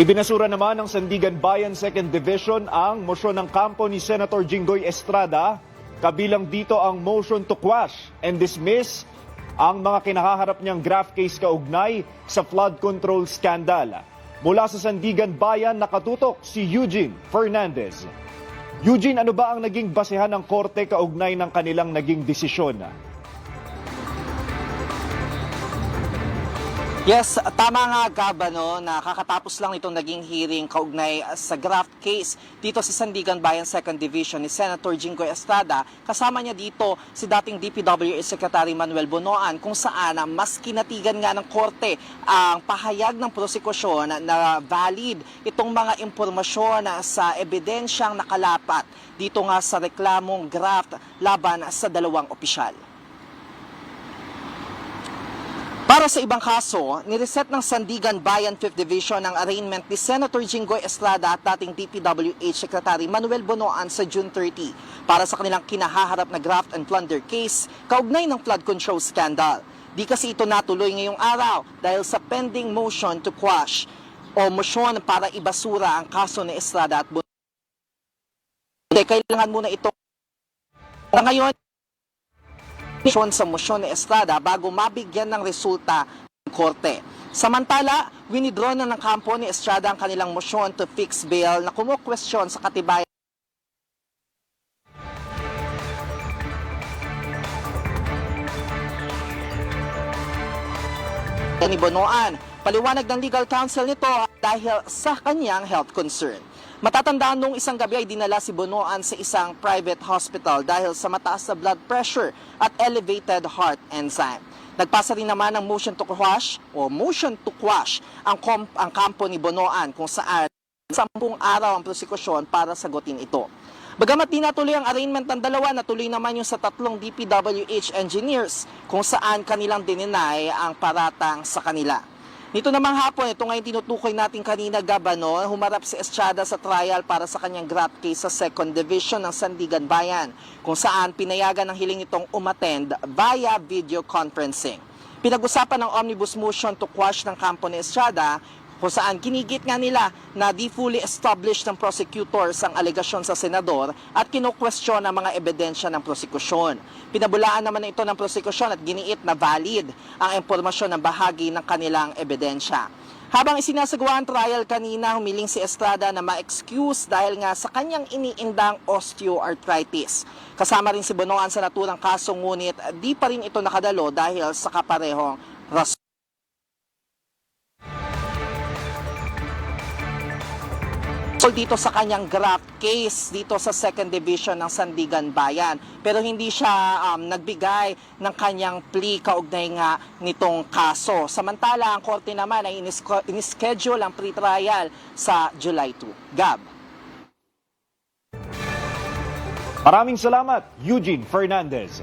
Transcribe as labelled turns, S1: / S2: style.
S1: Ibinasura naman ng Sandigan Bayan 2nd Division ang motion ng kampo ni Senator Jinggoy Estrada, kabilang dito ang motion to quash and dismiss ang mga kinahaharap niyang graft case kaugnay sa flood control scandal. Mula sa Sandigan Bayan, nakatutok si Eugene Fernandez. Eugene, ano ba ang naging basehan ng korte kaugnay ng kanilang naging desisyon?
S2: Yes, tama nga Gabano na kakatapos lang itong naging hearing kaugnay sa graft case dito sa Sandigan Bayan 2nd Division ni Senator Jinggoy Estrada. Kasama niya dito si dating DPWH Secretary Manuel Bonoan, kung saan mas kinatigan nga ng korte ang pahayag ng prosekusyon na valid itong mga impormasyon sa ebidensyang nakalapat dito nga sa reklamong graft laban sa dalawang opisyal. Para sa ibang kaso, nireset ng Sandigan Bayan 5th Division ang arraignment ni Senator Jinggoy Estrada at dating DPWH Secretary Manuel Bonoan sa June 30 para sa kanilang kinahaharap na graft and plunder case kaugnay ng flood control scandal. Di kasi ito natuloy ngayong araw dahil sa pending motion to quash o motion para ibasura ang kaso ni Estrada at Bonoan. Kailangan muna ito ngayon sa motion ni Estrada bago mabigyan ng resulta ng korte. Samantala, winidraw na ng kampo ni Estrada ang kanilang motion to fix bail na kumukwestiyon sa katibayan ni Bonoan. Paliwanag ng legal counsel nito dahil sa kanyang health concern. Matatandaan nung isang gabi ay dinala si Bonoan sa isang private hospital dahil sa mataas na blood pressure at elevated heart enzyme. Nagpasa rin naman ng motion to quash ang kampo ni Bonoan kung saan 10 araw ang prosekusyon para sagutin ito. Bagamat di natuloy ang arraignment ng dalawa, natuloy naman yung sa 3 DPWH engineers kung saan kanilang dininay ang paratang sa kanila. Nito namang hapon, ito ngayon tinutukoy natin kanina, Gabano, humarap si Estrada sa trial para sa kanyang graft case sa 2nd Division ng Sandigan Bayan, kung saan pinayagan ng hiling itong umattend via video conferencing. Pinag-usapan ng omnibus motion to quash ng kampo ni Estrada, kung saan kinigit nga nila na di fully established ng prosecutors ang alegasyon sa senador at kinukwestiyon ang mga ebidensya ng prosekusyon. Pinabulaan naman ito ng prosekusyon at giniit na valid ang impormasyon ng bahagi ng kanilang ebidensya. Habang isinasagawa ang trial kanina, humiling si Estrada na ma-excuse dahil nga sa kanyang iniindang osteoarthritis. Kasama rin si Bonoan sa naturang kaso, ngunit di pa rin ito nakadalo dahil sa kaparehong rason. Dito sa kanyang graft case dito sa 2nd Division ng Sandigan Bayan, pero hindi siya nagbigay ng kanyang plea kaugnay nga nitong kaso. Samantala, ang korte naman ay inischedule ang pre-trial sa July 2. Gab.
S1: Maraming salamat, Eugene Fernandez.